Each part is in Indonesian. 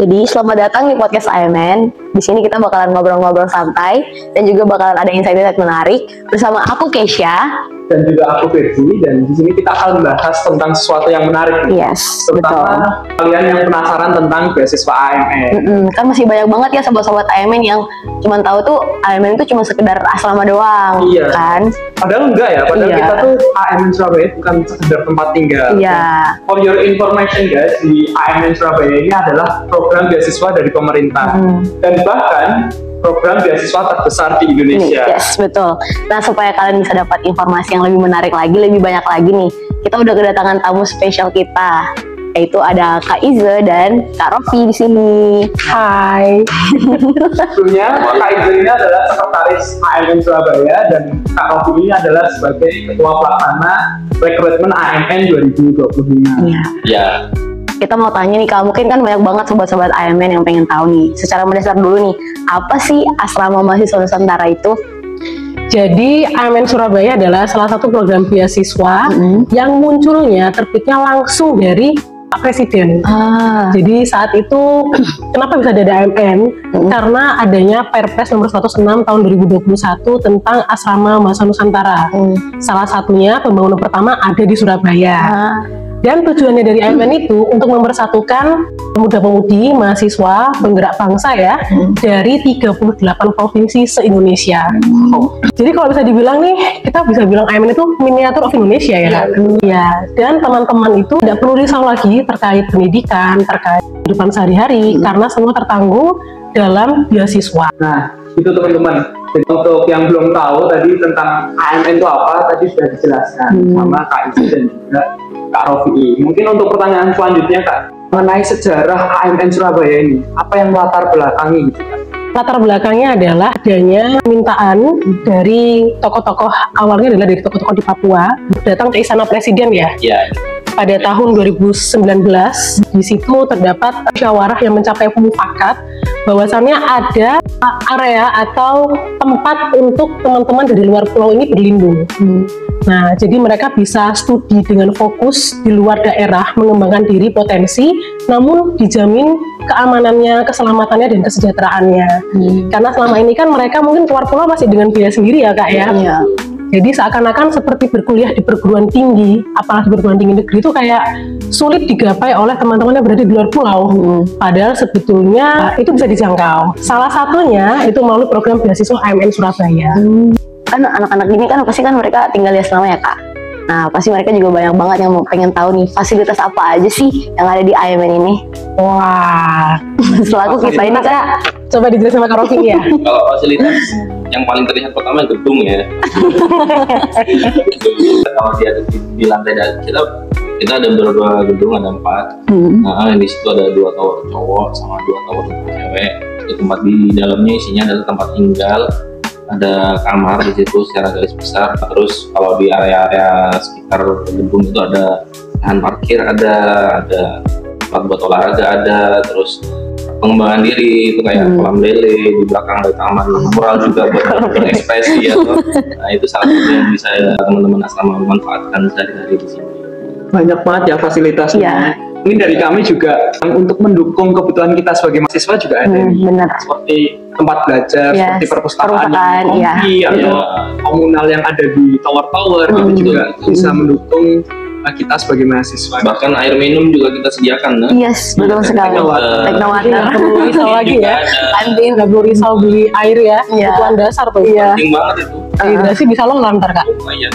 Jadi selamat datang di podcast AMN. Di sini kita bakalan ngobrol-ngobrol santai dan juga bakalan ada insight-insight menarik bersama aku Keisha dan juga aku Firzi, dan di sini kita akan membahas tentang sesuatu yang menarik. Yes, terutama betul. Kalian yang penasaran tentang beasiswa AMN. Kan masih banyak banget ya sobat-sobat AMN yang cuma tahu tuh AMN itu cuma sekedar asrama doang, Iya. kan? Padahal enggak ya, padahal Iya. kita tuh AMN Surabaya bukan sekedar tempat tinggal. Iya. For your information guys, di AMN Surabaya ini adalah program beasiswa dari pemerintah dan bahkan program beasiswa terbesar di Indonesia. Yes, betul. Nah, supaya kalian bisa dapat informasi yang lebih menarik lagi, lebih banyak lagi nih, kita udah kedatangan tamu spesial kita, yaitu ada Kak Ize dan Kak Rofi di sini. Hai. Sebelumnya, Kak Ize ini adalah sekretaris AMN Surabaya dan Kak Rofi ini adalah sebagai ketua pelaksana rekrutmen AMN 2025. Iya. Ya, Kita mau tanya nih Kak, mungkin kan banyak banget sobat-sobat AMN yang pengen tahu nih, secara mendasar dulu nih, apa sih asrama mahasiswa Nusantara itu? Jadi AMN Surabaya adalah salah satu program beasiswa yang munculnya terbitnya langsung dari Pak Presiden. Jadi saat itu kenapa bisa ada AMN? Karena adanya Perpres nomor 106 tahun 2021 tentang asrama mahasiswa Nusantara. Salah satunya pembangunan pertama ada di Surabaya. Dan tujuannya dari AMN itu untuk mempersatukan pemuda-pemudi, mahasiswa, penggerak bangsa ya, dari 38 provinsi se-Indonesia. Jadi kalau bisa dibilang nih, kita bisa bilang AMN itu miniatur of Indonesia ya. Ya, dan teman-teman itu tidak perlu risau lagi terkait pendidikan, terkait kehidupan sehari-hari, karena semua tertanggung dalam beasiswa. Nah, itu teman-teman. Jadi untuk yang belum tahu tadi tentang AMN itu apa, tadi sudah dijelaskan sama Kak Izi dan juga Kak Rofi. Mungkin untuk pertanyaan selanjutnya Kak, mengenai sejarah AMN Surabaya ini, apa yang melatar belakangi gitu Kak? Latar belakangnya adalah adanya permintaan dari tokoh-tokoh, awalnya adalah dari tokoh-tokoh di Papua, datang ke Istana Presiden ya. ya. Pada tahun 2019, di situ terdapat musyawarah yang mencapai mufakat bahwasannya ada area atau tempat untuk teman-teman dari luar pulau ini berlindung. Nah, jadi mereka bisa studi dengan fokus di luar daerah, mengembangkan diri potensi, namun dijamin keamanannya, keselamatannya, dan kesejahteraannya. Karena selama ini kan mereka mungkin keluar pulau masih dengan biaya sendiri ya Kak ya. Iya. Jadi seakan-akan seperti berkuliah di perguruan tinggi, apalagi perguruan tinggi negeri itu kayak sulit digapai oleh teman-teman yang berada di luar pulau. Padahal sebetulnya itu bisa dijangkau. Salah satunya itu melalui program beasiswa AMN Surabaya. Kan anak-anak gini kan pasti kan mereka tinggal di asrama ya Kak. Nah, pasti mereka juga banyak banget yang pengen tahu nih fasilitas apa aja sih yang ada di AMN ini. Wah, Selaku kita ini Kak, coba dijelasin sama Kak Rofi ya. Kalau fasilitas yang paling terlihat pertama gedung ya. Kalau di lantai kita ada beberapa gedung, ada 4. Nah, di situ ada 2 tower cowok sama 2 tower untuk cewek. Itu tempat di dalamnya isinya adalah tempat tinggal, ada kamar di situ secara garis besar. Terus kalau di area-area sekitar gedung itu ada lahan parkir, ada tempat buat olahraga, ada terus pengembangan diri itu kayak kolam lele di belakang ada taman mural juga buat berekspresi ya. Nah, itu salah satu yang bisa teman-teman asrama manfaatkan sehari-hari di sini. Banyak banget ya fasilitasnya. Iya. Ini dari kami juga untuk mendukung kebutuhan kita sebagai mahasiswa juga ada bener. seperti tempat belajar, Yes, seperti perpustakaan perpustakaan, yang kompi, atau komunal yang ada di tower-tower gitu juga bisa mendukung kita sebagai mahasiswa. Bahkan air minum juga kita sediakan. Nah. Yes, betul sekali. Teknowater. Nggak perlu risau lagi ya. Kantin. Nggak perlu risau beli air ya. Iya. Kebutuhan dasar tuh. Iya. Penting banget itu. Dehidrasi bisa lo ntar Kak. Lumayan.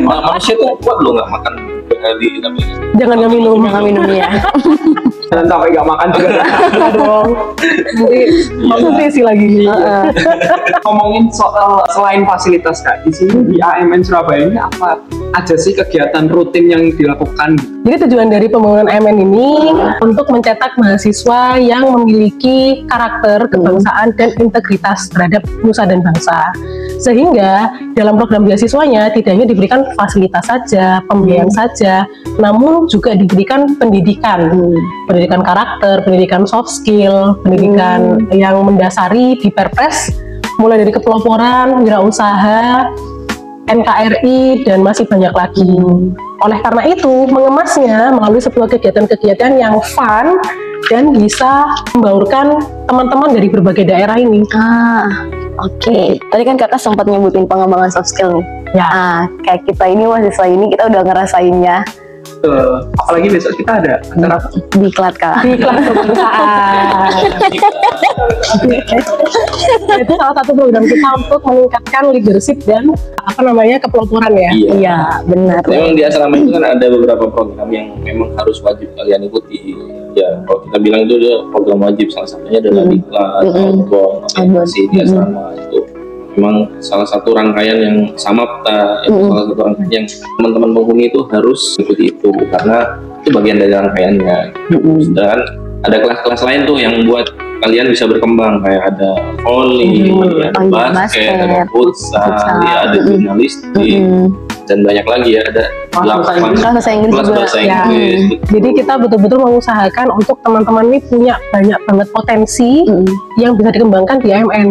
Manusia tuh kuat loh nggak makan berkali tapi Jangan nggak minum. Jangan minum ya. Dan sampai nggak makan juga. Nggak dong. Nanti malnutrisi lagi. Ngomongin soal selain fasilitas Kak, di sini di AMN Surabaya ini apa aja sih kegiatan rutin yang dilakukan? Jadi tujuan dari pembangunan AMN ini untuk mencetak mahasiswa yang memiliki karakter, kebangsaan, dan integritas terhadap nusa dan bangsa. Sehingga dalam program beasiswanya tidak hanya diberikan fasilitas saja, pembiayaan saja, namun juga diberikan pendidikan. Pendidikan karakter, pendidikan soft skill, pendidikan yang mendasari di Perpres, mulai dari kepeloporan, wirausaha, NKRI, dan masih banyak lagi. Oleh karena itu, mengemasnya melalui sebuah kegiatan-kegiatan yang fun dan bisa membaurkan teman-teman dari berbagai daerah ini. Oke. Tadi kan kakak sempat nyebutin pengembangan soft skill nih. Ya. Kayak kita ini mahasiswa ini kita udah ngerasainnya. Apalagi besok kita ada acara Diklat kak. Di kelas kebangsaan. Itu salah satu program kita untuk meningkatkan leadership dan kepeloporan ya. Iya, benar. Memang di asrama itu kan ada beberapa program yang memang harus wajib kalian ikuti. Ya, kalau kita bilang itu ada program wajib, salah satunya adalah diklat, outbound, organisasi di asrama itu. Memang salah satu rangkaian yang samapta, itu salah satu rangkaian yang teman-teman penghuni itu harus ikuti itu karena itu bagian dari rangkaiannya. Dan ada kelas-kelas lain tuh yang buat kalian bisa berkembang, kayak ada volley, ada basket, ada futsal, ya, ada jurnalistik, dan banyak lagi ya, ada kelas bahasa Inggris juga. Jadi kita betul-betul mengusahakan untuk teman-teman ini punya banyak banget potensi yang bisa dikembangkan di AMN,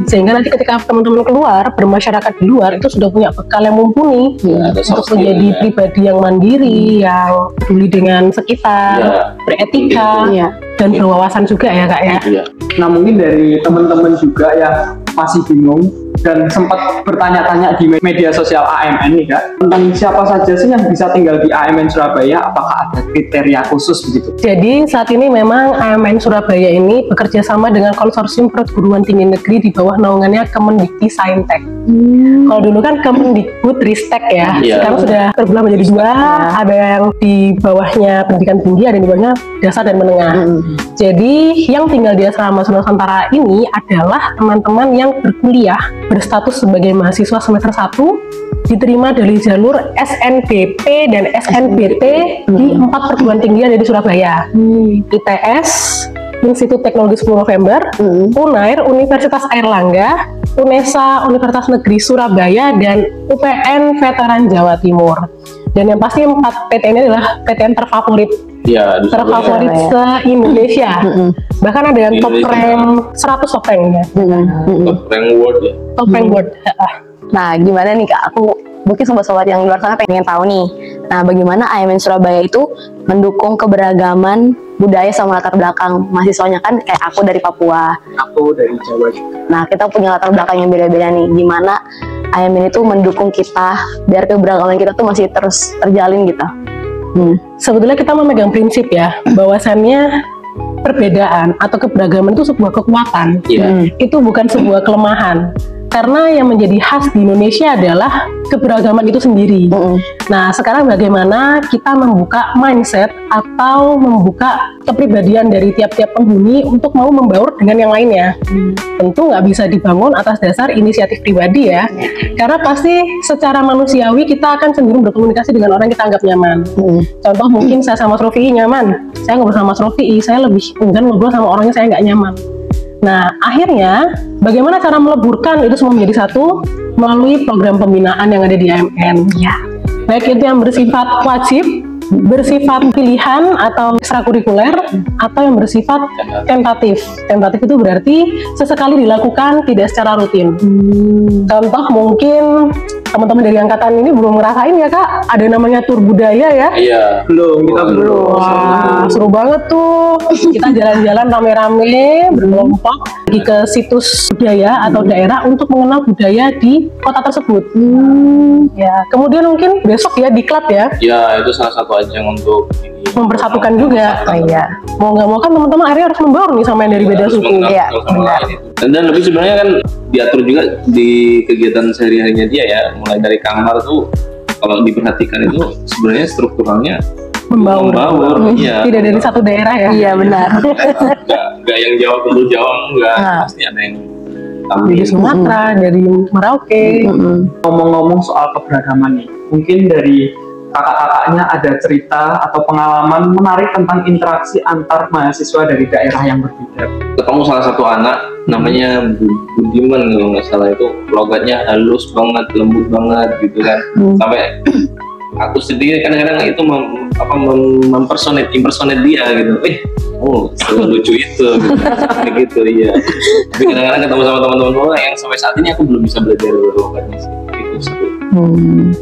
sehingga nanti ketika teman-teman keluar bermasyarakat di luar itu sudah punya bekal yang mumpuni untuk menjadi pribadi yang mandiri, yang peduli dengan sekitar, beretika, dan berwawasan juga ya kak ya. Nah mungkin dari teman-teman juga yang masih bingung dan sempat bertanya-tanya di media sosial AMN nih kak, tentang siapa saja sih yang bisa tinggal di AMN Surabaya, apakah ada kriteria khusus begitu? Jadi saat ini memang AMN Surabaya ini bekerja sama dengan konsorsium perguruan tinggi negeri di bawah naungannya Kemendikti Saintek. Kalau dulu kan Kemendikbud Ristek ya, sekarang sudah terbelah menjadi dua, ada yang di bawahnya pendidikan tinggi, ada yang di bawahnya dasar dan menengah. Jadi yang tinggal di asrama Nusantara ini adalah teman-teman yang berkuliah berstatus sebagai mahasiswa semester 1, diterima dari jalur SNBP dan SNBT di 4 perguruan tinggi yang ada di Surabaya. ITS, Institut Teknologi 10 November, UNAIR, Universitas Airlangga, UNESA, Universitas Negeri Surabaya, dan UPN Veteran Jawa Timur. Dan yang pasti 4 PTN ini adalah PTN terfavorit. Terfavorit se-Indonesia. Bahkan ada yang top rank 100 top rank ya. Top rank world ya. Top rank world. Nah, gimana nih kak? Aku mungkin sobat-sobat yang di luar sana pengen tahu nih. Nah, bagaimana AMN Surabaya itu mendukung keberagaman budaya sama latar belakang mahasiswanya, kan kayak aku dari Papua. Aku dari Jawa juga. Nah, kita punya latar belakang yang beda-beda nih. Gimana AMN itu mendukung kita biar keberagaman kita tuh masih terus terjalin gitu. Sebetulnya kita memegang prinsip ya, bahwasannya perbedaan atau keberagaman itu sebuah kekuatan. Itu bukan sebuah kelemahan. Karena yang menjadi khas di Indonesia adalah keberagaman itu sendiri. Nah, sekarang bagaimana kita membuka mindset atau membuka kepribadian dari tiap-tiap penghuni untuk mau membaur dengan yang lainnya. Tentu nggak bisa dibangun atas dasar inisiatif pribadi ya. Karena pasti secara manusiawi kita akan cenderung berkomunikasi dengan orang yang kita anggap nyaman. Contoh mungkin saya sama Mas Rofi nyaman, saya ngobrol sama Mas Rofi, saya lebih enggan ngobrol sama orangnya saya nggak nyaman. Nah, akhirnya bagaimana cara meleburkan itu semua menjadi satu melalui program pembinaan yang ada di AMN. Baik itu yang bersifat wajib, bersifat pilihan atau ekstrakurikuler, atau yang bersifat tentatif. Tentatif itu berarti sesekali dilakukan, tidak secara rutin. Contoh mungkin teman-teman dari angkatan ini belum ngerasain ya kak, ada namanya tur budaya ya? Belum, kita belum. Wah, seru banget tuh. Kita jalan-jalan rame-rame berkelompok pergi ke situs budaya atau daerah untuk mengenal budaya di kota tersebut. Ya, kemudian mungkin besok ya diklat ya? Ya, itu salah satu ajang untuk mempersatukan juga. Mau nggak mau kan teman-teman akhirnya harus membaur nih sama yang dari beda suku. Iya, benar. Dan lebih sebenarnya kan diatur juga di kegiatan sehari-harinya dia ya, mulai dari kamar tuh kalau diperhatikan itu sebenarnya strukturalnya membaur. Tidak dari satu daerah ya. Iya benar. Nggak yang Jawa ke Jawa enggak, pasti ada yang dari Sumatera, dari Merauke. Ngomong-ngomong soal keberagaman nih, mungkin dari kakak-kakaknya ada cerita atau pengalaman menarik tentang interaksi antar mahasiswa dari daerah yang berbeda. Ketemu salah satu anak namanya Budiman kalau nggak salah, itu logatnya halus banget, lembut banget gitu kan. Sampai aku sendiri kadang-kadang itu impersonate dia gitu. Lucu itu gitu iya. Tapi kadang-kadang ketemu sama teman-teman yang sampai saat ini aku belum bisa belajar logatnya sih. itu seru.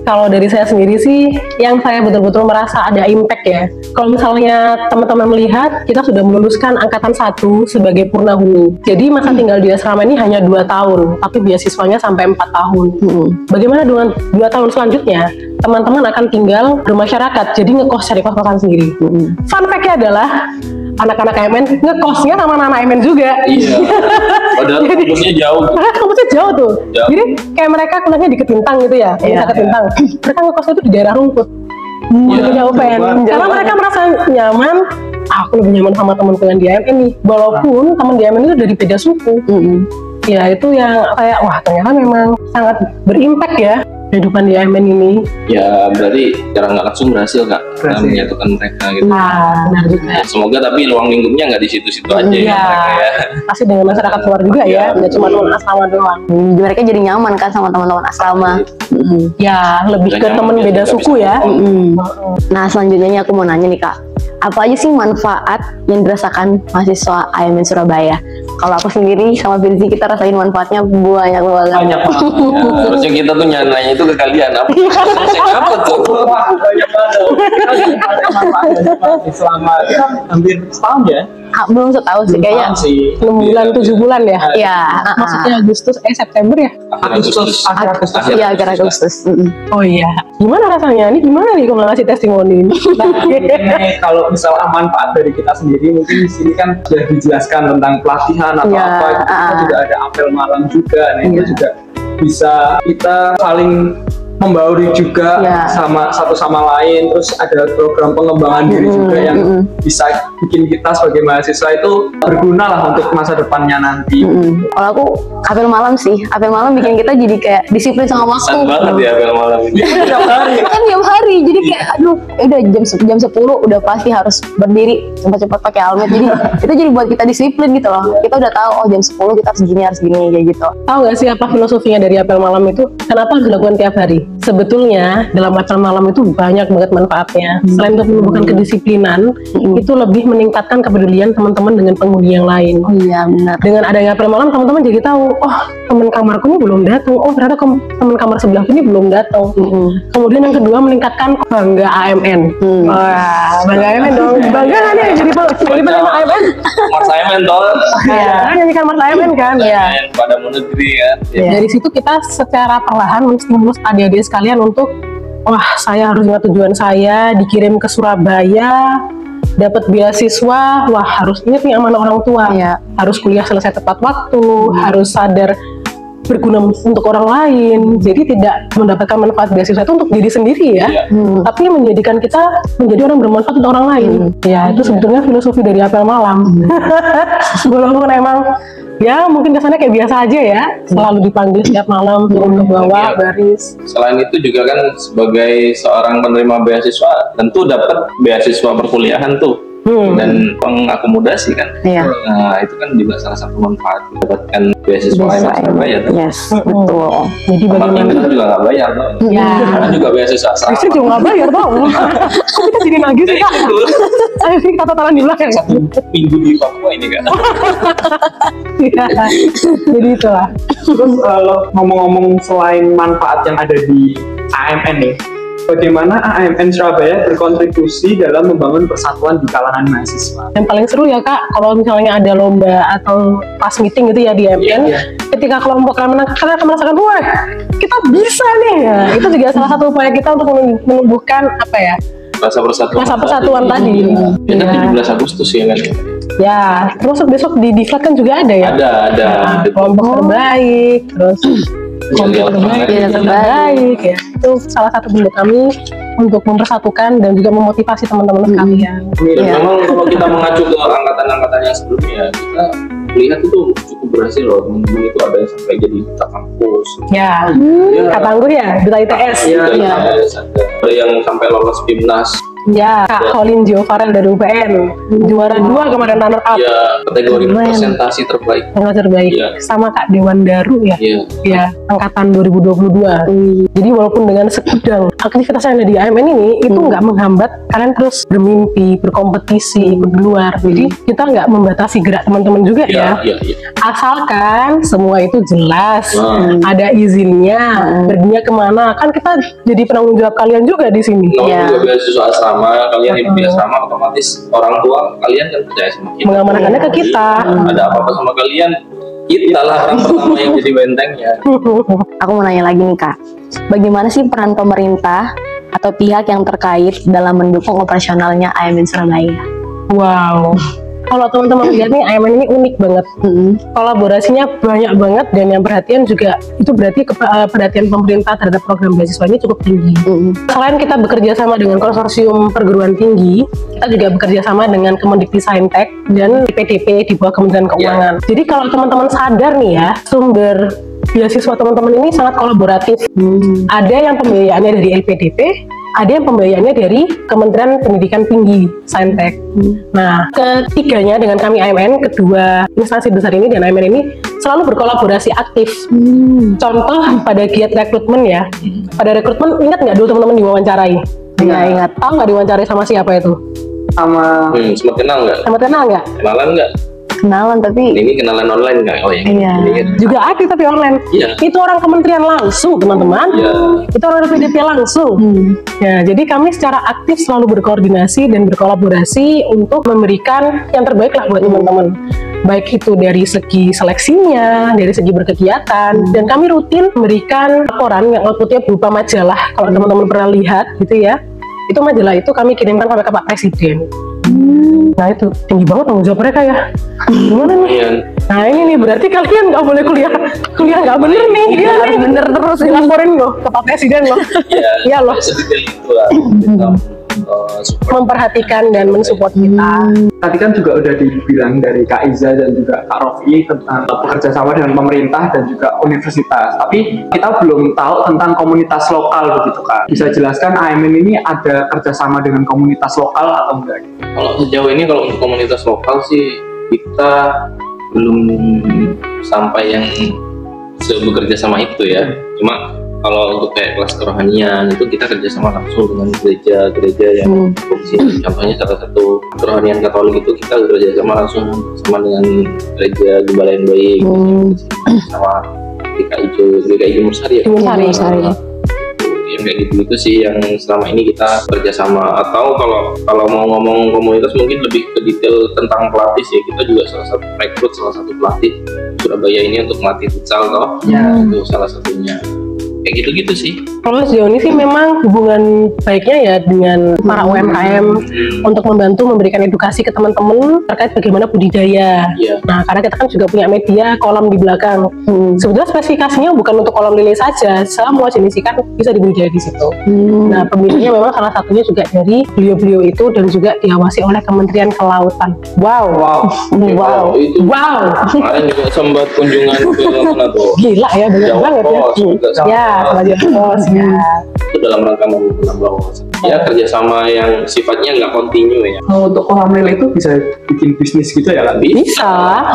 Kalau dari saya sendiri sih, yang saya betul-betul merasa ada impact ya. Kalau misalnya teman-teman melihat, kita sudah meluluskan angkatan 1 sebagai purnahuni. Jadi masa tinggal di asrama ini hanya 2 tahun, tapi beasiswanya sampai 4 tahun. Bagaimana dengan 2 tahun selanjutnya? Teman-teman akan tinggal bermasyarakat, jadi ngekos cari kos-kosan sendiri. Fun fact-nya adalah, anak-anak AMN ngekosnya sama anak-anak AMN juga. Iya. Padahal kampusnya jauh. Kampusnya jauh tuh. Jauh. Jadi kayak mereka kuliahnya di Ketintang gitu ya, Ketintang. Mereka ngekosnya itu di daerah Rumput. Punya UPN. Karena mereka merasa nyaman. Aku lebih nyaman sama temanku yang di AMN nih. Walaupun teman di AMN itu dari beda suku. Ya itu yang kayak wah ternyata memang sangat berimpact ya kehidupan di AMN ini. Ya berarti secara nggak langsung berhasil Kak dalam menyatukan mereka gitu. Benar juga. Ya, semoga tapi ruang lingkupnya nggak di situ-situ aja ya mereka ya. Pasti dengan masyarakat luar juga ya, nggak cuma teman asrama doang. Mereka jadi nyaman kan sama teman-teman asrama. Ya lebih ke teman beda suku ya. Nah selanjutnya nih aku mau nanya nih Kak, apa aja sih manfaat yang dirasakan mahasiswa AMN Surabaya? Kalau aku sendiri sama Firzi kita rasain manfaatnya banyak banget. Banyak banget. Ya, harusnya kita tuh nanya itu ke kalian apa? Apa tuh? Banyak banget. Selama hampir setahun ya. Belum setahun sih kayaknya. 6 bulan 7 bulan ya. Iya. Maksudnya Agustus September ya? Akhir Agustus. Iya akhir Agustus. Oh iya. Gimana rasanya? Ini gimana nih kalau ngasih testimoni? Nah, kalau misalnya manfaat dari kita sendiri, mungkin di sini kan sudah dijelaskan tentang pelatihan atau apa. Kita juga ada apel malam juga. Nah itu juga bisa kita saling membauri juga sama satu sama lain. Terus ada program pengembangan diri juga yang bisa bikin kita sebagai mahasiswa itu berguna lah untuk masa depannya nanti. Kalau aku apel malam sih, apel malam bikin kita jadi kayak disiplin sama waktu. Kesan banget ya apel malam ini. Kan tiap hari, jadi kayak aduh, udah jam 10 udah pasti harus berdiri cepat-cepat pakai helmet. Jadi itu jadi buat kita disiplin gitu loh. Kita udah tahu oh jam 10 kita harus gini kayak gitu. Tahu nggak sih apa filosofinya dari apel malam itu? Kenapa harus dilakukan tiap hari? Sebetulnya dalam apel malam itu banyak banget manfaatnya. Selain untuk menumbuhkan kedisiplinan, itu lebih meningkatkan kepedulian teman-teman dengan penghuni yang lain. Oh iya benar. Dengan adanya apel malam, teman-teman jadi tahu, oh teman kamarku ini belum datang. Oh ternyata teman kamar sebelahku ini belum datang. Kemudian yang kedua meningkatkan bangga AMN. Wah bangga AMN dong. Bangga kan ya jadi penerima AMN. Mas AMN toh. Ya kan nyanyikan Mas AMN kan. Ya. Pada mau negeri kan. Dari situ kita secara perlahan menstimulus adik-adik sekalian untuk wah saya harus ingat tujuan saya, dikirim ke Surabaya, dapat beasiswa, wah harus ingat nih amanah orang tua, harus kuliah selesai tepat waktu, harus sadar berguna untuk orang lain. Jadi tidak mendapatkan manfaat beasiswa itu untuk diri sendiri ya, tapi menjadikan kita menjadi orang bermanfaat untuk orang lain. Ya itu sebetulnya filosofi dari apel malam. Walaupun emang ya mungkin kesannya kayak biasa aja ya, selalu dipanggil setiap malam turun ke bawah baris. Selain itu juga kan sebagai seorang penerima beasiswa tentu dapat beasiswa perkuliahan tuh dan pengakomodasi kan. Nah itu kan juga salah satu manfaat mendapatkan beasiswa Surabaya tuh. Yes, betul. Jadi bagaimana? Kita juga nggak bayar tuh. Karena juga beasiswa asrama. Istri juga nggak bayar tau. Kok kita jadi nagih sih kak? Ayo sih kata tangan di belakang. 1 minggu di Papua ini kan. Jadi itulah. Terus kalau ngomong-ngomong selain manfaat yang ada di AMN nih, bagaimana AMN Surabaya berkontribusi dalam membangun persatuan di kalangan mahasiswa? Yang paling seru ya kak, kalau misalnya ada lomba atau pas meeting gitu ya di AMN, ketika kelompok kalian menang, kalian akan merasakan, wah kita bisa nih. Ya, itu juga salah satu upaya kita untuk menumbuhkan apa ya? Rasa persatuan tadi. Kita 17 Agustus ya kan? Ya, terus besok di Diklat kan juga ada ya? Ada. Kelompok terbaik, terus kelompok terbaik ya. Itu salah satu bentuk kami untuk mempersatukan dan juga memotivasi teman-teman sekalian. Dan memang kalau kita mengacu ke angkatan-angkatan yang sebelumnya, kita lihat itu cukup berhasil loh. Teman-teman itu ada yang sampai jadi duta kampus. Kak Tangguh ya, duta ITS. Ada yang sampai lolos PIMNAS Ya, Kak Colin Giovarel dari UPN, juara 2 kemarin runner up. Ya, kategori presentasi terbaik. Yang terbaik. Ya. Sama Kak Dewan Daru ya. Iya. Ya, angkatan 2022. Jadi walaupun dengan segudang aktivitas yang ada di AMN ini, itu nggak menghambat kalian terus bermimpi, berkompetisi, ikut di luar. Jadi kita nggak membatasi gerak teman-teman juga ya. Iya. Asalkan semua itu jelas, ada izinnya, perginya kemana. Kan kita jadi penanggung jawab kalian juga di sini. Kalau Iya. juga beasiswa asrama, kalian hidup di asrama, otomatis orang tua kalian kan percaya sama kita. Mengamankannya ke kita. Ada apa-apa sama kalian, kita lah orang pertama yang jadi bentengnya. Aku mau nanya lagi nih Kak, bagaimana sih peran pemerintah atau pihak yang terkait dalam mendukung operasionalnya AMN Surabaya? Wow. Kalau teman-teman lihat nih, AMN ini unik banget. Kolaborasinya banyak banget, dan yang perhatian juga itu berarti perhatian pemerintah terhadap program beasiswa ini cukup tinggi. Selain kita bekerja sama dengan konsorsium perguruan tinggi, kita juga bekerja sama dengan Kemendikbudristek dan IPDP di bawah Kementerian Keuangan. Jadi kalau teman-teman sadar nih ya, sumber beasiswa teman-teman ini sangat kolaboratif. Ada yang pembiayaannya dari LPDP, ada yang pembiayaannya dari Kementerian Pendidikan Tinggi, Saintek. Nah, ketiganya dengan kami AMN, kedua instansi besar ini dan AMN ini selalu berkolaborasi aktif. Contoh pada giat rekrutmen ya. Pada rekrutmen, ingat nggak dulu teman-teman diwawancarai? Nggak ingat. Tahu nggak diwawancarai sama siapa itu? Sama Sempat kenal nggak? Sama kenal nggak? Kenalan nggak? Kenalan tapi Ini kenalan online nggak? Oh yang Iya. ini kan. Juga aktif tapi online. Iya. Itu orang kementerian langsung, teman-teman. Iya. Itu orang PDP langsung. Ya, jadi kami secara aktif selalu berkoordinasi dan berkolaborasi untuk memberikan yang terbaik lah buat teman-teman. Baik itu dari segi seleksinya, dari segi berkegiatan, dan kami rutin memberikan laporan yang outputnya berupa majalah. Kalau teman-teman pernah lihat gitu ya, itu majalah itu kami kirimkan sampai ke Pak Presiden. Nah itu tinggi banget tanggung jawab mereka ya. Gimana nih? Iya. Nah ini nih berarti kalian nggak boleh kuliah nggak bener nih. Iya nih, bener terus dilaporin loh ke Pak Presiden loh. Iya loh. Sedetail itu lah. Kita support. Memperhatikan dan mensupport kita. tadi kan juga udah dibilang dari Kak Iza dan juga Kak Rofi tentang bekerja sama dengan pemerintah dan juga universitas. Tapi kita belum tahu tentang komunitas lokal begitu Kak. Bisa jelaskan AMN ini ada kerjasama dengan komunitas lokal atau enggak? Kalau sejauh ini kalau untuk komunitas lokal sih kita belum sampai yang bekerja sama itu ya. Cuma kalau untuk kayak kelas kerohanian itu kita kerjasama langsung dengan gereja-gereja yang fungsi. Contohnya salah satu kerohanian Katolik itu kita kerjasama langsung sama dengan gereja Gembala yang Baik, sama GKI Mursari ya. Mursari. Yang kayak gitu sih yang selama ini kita kerjasama. Atau kalau mau ngomong komunitas mungkin lebih ke detail tentang pelatih sih, kita juga salah satu pelatih Surabaya ini untuk melatih futsal toh. Itu salah satunya. Kayak gitu-gitu sih. Kalau sejauh ini sih memang hubungan baiknya ya dengan para UMKM untuk membantu memberikan edukasi ke teman-teman terkait bagaimana budidaya. Nah, karena kita kan juga punya media kolam di belakang. Sebetulnya spesifikasinya bukan untuk kolam lele saja, semua jenis ikan bisa dibudidaya di situ. Nah, pemiliknya memang salah satunya juga dari beliau-beliau itu dan juga diawasi oleh Kementerian Kelautan. Wow. Itu Wow. kemarin juga sempat kunjungan ke mana tuh? Gila ya, banyak Jawa banget ya. Pos juga sama. Ya, sebagai bos ya. Itu dalam rangka menambah wawasan. Ya kerjasama yang sifatnya nggak kontinu ya. Kalau untuk kolam lele itu bisa bikin bisnis gitu ya Kak? Bisa.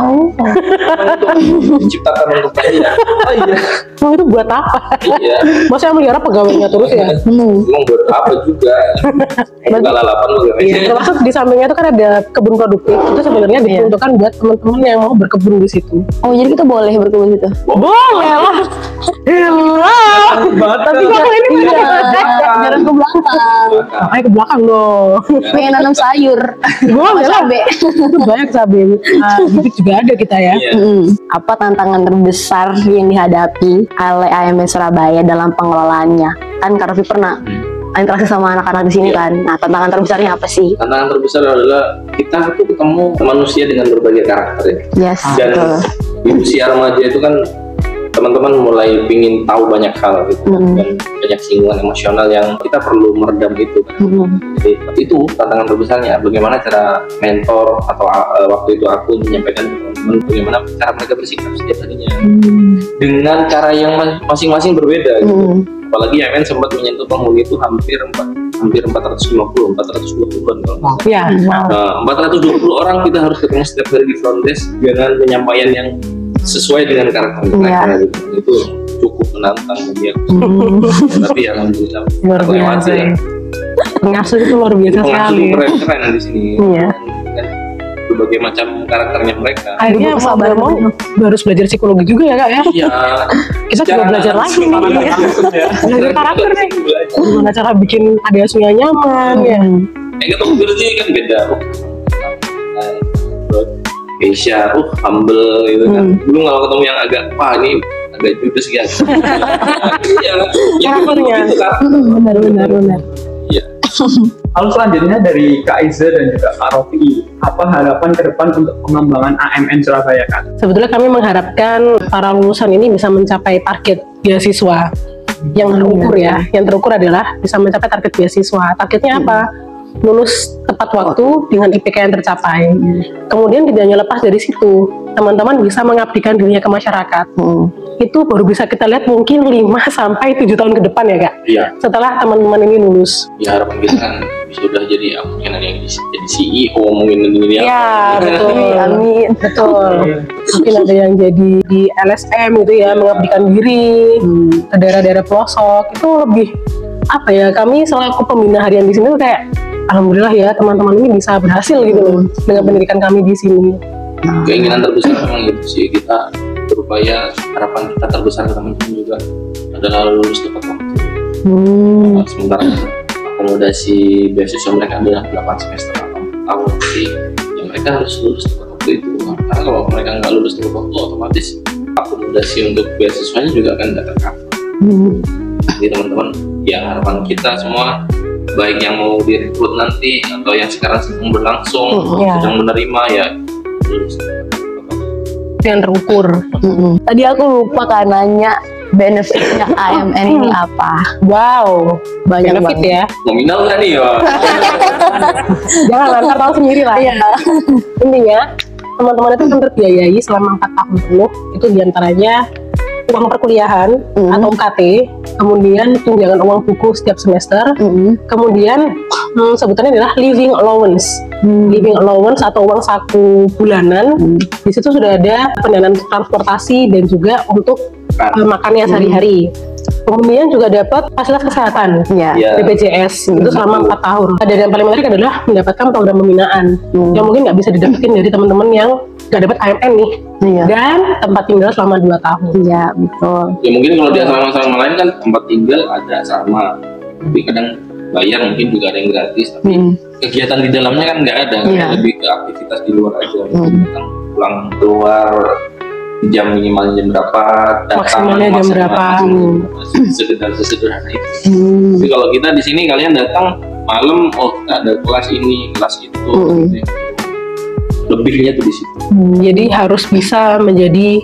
Untuk menciptakan untuk tadi ya. Oh iya. Emang itu buat apa? Iya. Masa melihara pegawainya terus ya? Emang buat apa juga? Enggak lalapan juga. Termasuk di sampingnya itu kan ada kebun produktif. Itu sebenarnya diperuntukkan buat teman-teman yang mau berkebun di situ. Oh, jadi kita boleh berkebun situ? Boleh lah. Tapi kalau ini Jalan ke belakang. ayo ke belakang dong. Pengen nanam sayur. Boleh lah. Cabe. Itu banyak cabai. Bibit juga ada kita ya. Apa tantangan terbesar yang dihadapi oleh AMN Surabaya dalam pengelolaannya? Kan Kak Rofi pernah interaksi sama anak-anak di sini kan. Nah, tantangan terbesarnya apa sih? Tantangan terbesar adalah kita tuh ketemu manusia dengan berbagai karakter ya. Yes, Dan betul. di usia remaja itu kan teman-teman mulai pingin tahu banyak hal gitu dan banyak singgungan emosional yang kita perlu meredam itu kan. Jadi itu tantangan terbesarnya, bagaimana cara mentor atau waktu itu aku menyampaikan ke teman-teman bagaimana cara mereka bersikap setiap harinya dengan cara yang masing-masing berbeda gitu. Apalagi AMN sempat menyentuh penghuni itu hampir hampir 420-420-an kalau Ya. Nah, 420 orang kita harus ketemu setiap hari di front desk dengan penyampaian yang sesuai dengan karakter mereka gitu. Itu cukup menantang bagi aku. Tapi alhamdulillah Luar biasa. ya. Pengasuh itu luar biasa sekali. Pengasuh keren di sini. Iya. Dan berbagai macam karakternya mereka. Akhirnya mau nggak mau harus belajar psikologi juga ya kak ya. Iya. Kita juga belajar lagi nih. Belajar karakter nih. Gimana cara bikin adik asuhnya nyaman ya. Ketemu Virgi kan beda. Keisha, humble gitu kan. Belum kalau ketemu yang agak, wah ini agak judes ya. Iya, Karakternya. Benar. Iya. Lalu selanjutnya dari Kak Iza dan juga Kak Rofi, apa harapan ke depan untuk pengembangan AMN Surabaya Kak? Sebetulnya kami mengharapkan para lulusan ini bisa mencapai target beasiswa yang terukur ya. Yang terukur adalah bisa mencapai target beasiswa. Targetnya apa? Lulus tepat waktu dengan IPK yang tercapai. Kemudian tidak hanya lepas dari situ, teman-teman bisa mengabdikan dirinya ke masyarakat. Itu baru bisa kita lihat mungkin 5-7 tahun ke depan ya Kak. Iya. Setelah teman-teman ini lulus. Ya harapan kita kan sudah jadi mungkin ada yang jadi CEO, mungkin jadi Iya, betul. Amin. Betul. Mungkin ada yang jadi di LSM gitu ya, mengabdikan diri ke daerah-daerah pelosok. Itu lebih apa ya? Kami selaku pembina harian di sini tuh kayak alhamdulillah ya teman-teman ini bisa berhasil gitu loh dengan pendidikan kami di sini. Keinginan terbesar memang gitu sih, kita berupaya, harapan kita terbesar teman-teman juga adalah lulus tepat waktu. Sementara akomodasi beasiswa mereka adalah 8 semester atau 4 tahun, jadi ya mereka harus lulus tepat waktu itu. Karena kalau mereka nggak lulus tepat waktu, otomatis akomodasi untuk beasiswanya juga akan tidak tercover. Jadi teman-teman, ya harapan kita semua, baik yang mau direkrut nanti atau yang sekarang sedang berlangsung, sedang menerima, ya lulus Yang terukur. Tadi aku lupa kan nanya benefitnya AMN ini apa. Wow, Banyak benefit banget. ya. nominal kan nih ya. Jangan lantar tahu sendiri lah. Intinya teman-teman itu akan terbiayai selama 4 tahun penuh. Itu diantaranya uang perkuliahan atau UKT, kemudian tunjangan uang buku setiap semester, kemudian sebutannya adalah living allowance. Living allowance atau uang saku bulanan. Di situ sudah ada pendanaan transportasi dan juga untuk makannya sehari-hari. Kemudian juga dapat fasilitas kesehatan, BPJS itu selama 4 tahun. Dan yang paling menarik adalah mendapatkan program pembinaan yang mungkin nggak bisa didapetin dari teman-teman yang nggak dapat AMN nih. Dan tempat tinggal selama 2 tahun. Iya, betul. Ya mungkin kalau di asrama-asrama lain kan tempat tinggal ada asrama, tapi kadang bayar, mungkin juga ada yang gratis, tapi kegiatan di dalamnya kan nggak ada, lebih ke aktivitas di luar aja. Pulang keluar jam minimal jam berapa, datang Maksimalnya jam berapa. Sesederhana itu. Tapi kalau kita di sini kalian datang malam, oh kita ada kelas ini, kelas itu, gitu ya. Lebihnya tuh di situ. Jadi harus bisa menjadi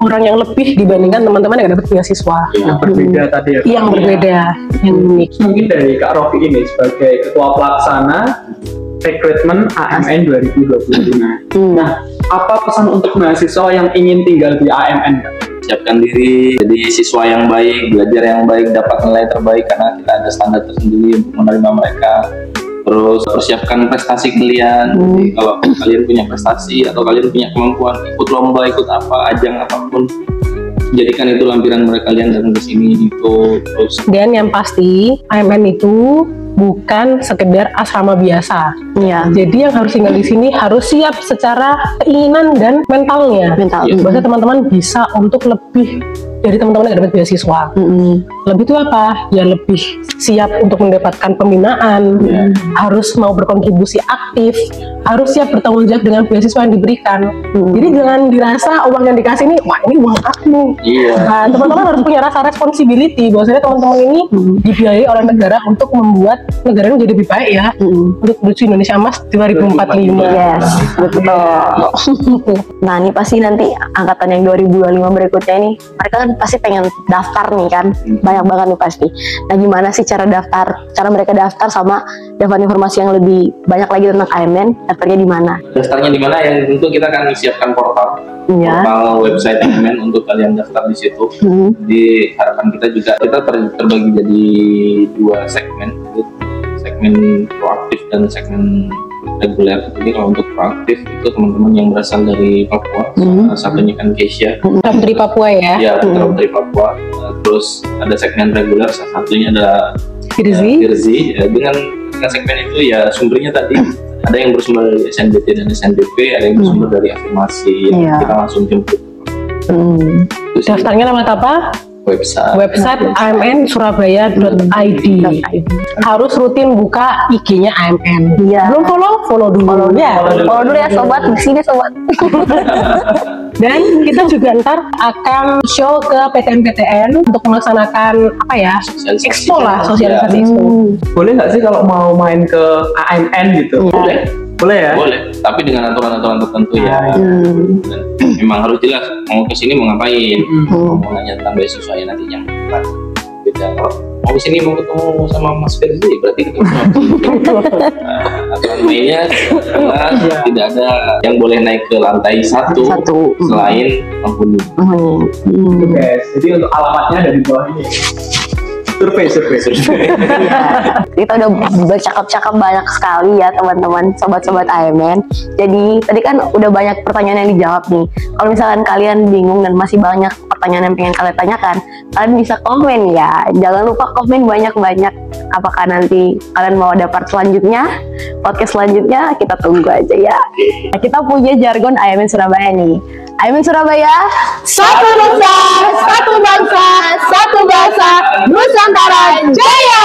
orang yang lebih dibandingkan teman-teman yang dapat beasiswa. Yang berbeda tadi ya Kak? Yang berbeda, yang unik. Mungkin dari Kak Rofi ini sebagai Ketua Pelaksana Rekrutmen AMN 2025. Nah, apa pesan untuk mahasiswa yang ingin tinggal di AMN Kak? Siapkan diri jadi siswa yang baik, belajar yang baik, dapat nilai terbaik karena kita ada standar tersendiri untuk menerima mereka. Terus persiapkan prestasi kalian. Jadi kalau kalian punya prestasi atau kalian punya kemampuan, ikut lomba, ikut apa, ajang apapun, jadikan itu lampiran mereka kalian datang ke sini itu. Terus Dan yang pasti AMN itu bukan sekedar asrama biasa. Jadi yang harus tinggal di sini harus siap secara keinginan dan mentalnya. Bahwa teman-teman bisa untuk lebih dari teman-teman yang dapat beasiswa. Lebih itu apa? Ya lebih siap untuk mendapatkan pembinaan, harus mau berkontribusi aktif, harus siap bertanggung jawab dengan beasiswa yang diberikan. Jadi jangan dirasa uang yang dikasih ini, wah ini uang aku. Nah, teman-teman harus punya rasa responsibility bahwasanya teman-teman ini dibiayai oleh negara untuk membuat negara ini jadi lebih baik ya, untuk menuju Indonesia Emas 2045. Yes, betul. Nah, ini pasti nanti angkatan yang 2025 berikutnya ini, mereka kan pasti pengen daftar nih kan, banyak banget nih pasti. Nah, gimana sih cara mereka daftar sama dapat informasi yang lebih banyak lagi tentang AMN, daftarnya di mana? daftarnya di mana? Yang tentu kita akan siapkan portal website AMN untuk kalian daftar di situ. Di harapan kita juga kita terbagi jadi 2 segmen. segmen proaktif dan segmen reguler. Jadi kalau untuk proaktif itu teman-teman yang berasal dari Papua, salah satunya kan Keisha. Dari Papua ya? Ya, dari Papua. Terus ada segmen reguler, salah satunya ada Firzi. Ya, dengan segmen itu ya sumbernya tadi ada yang bersumber dari SNBT dan SNBP, ada yang bersumber dari afirmasi. Kita langsung jemput. Daftarnya lewat apa? Website amnsurabaya.id. Harus rutin buka IG-nya AMN. Belum follow dulu. Follow dulu ya sobat, di sini sobat. Dan kita juga ntar akan show ke PTN untuk melaksanakan apa ya? Expo lah, sosialisasi expo. Boleh nggak sih kalau mau main ke AMN gitu? Boleh ya? Boleh, tapi dengan aturan-aturan tertentu ya. Dan memang harus jelas mau ke sini mau ngapain, mau nanya tentang beasiswa ya nanti yang beda. Kalau mau ke sini mau ketemu sama Mas Firzi, berarti ketemu sama aturan mainnya tidak ada yang boleh naik ke lantai satu. Selain penghuni. Oke, jadi untuk alamatnya ada di bawah ini. Survei. Kita udah bercakap-cakap banyak sekali ya teman-teman, sobat-sobat AMN. Jadi tadi kan udah banyak pertanyaan yang dijawab nih. Kalau misalkan kalian bingung dan masih banyak pertanyaan yang pengen kalian tanyakan, kalian bisa komen ya. Jangan lupa komen banyak-banyak. Apakah nanti kalian mau ada part selanjutnya, podcast selanjutnya, kita tunggu aja ya. Nah, kita punya jargon AMN Surabaya nih. AMN Surabaya, satu nusa, satu bangsa, satu bahasa, Nusantara Jaya.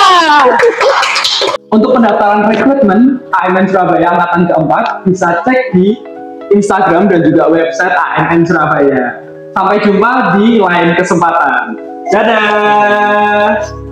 Untuk pendaftaran rekrutmen AMN Surabaya angkatan keempat bisa cek di Instagram dan juga website AMN Surabaya. Sampai jumpa di lain kesempatan. Dadah.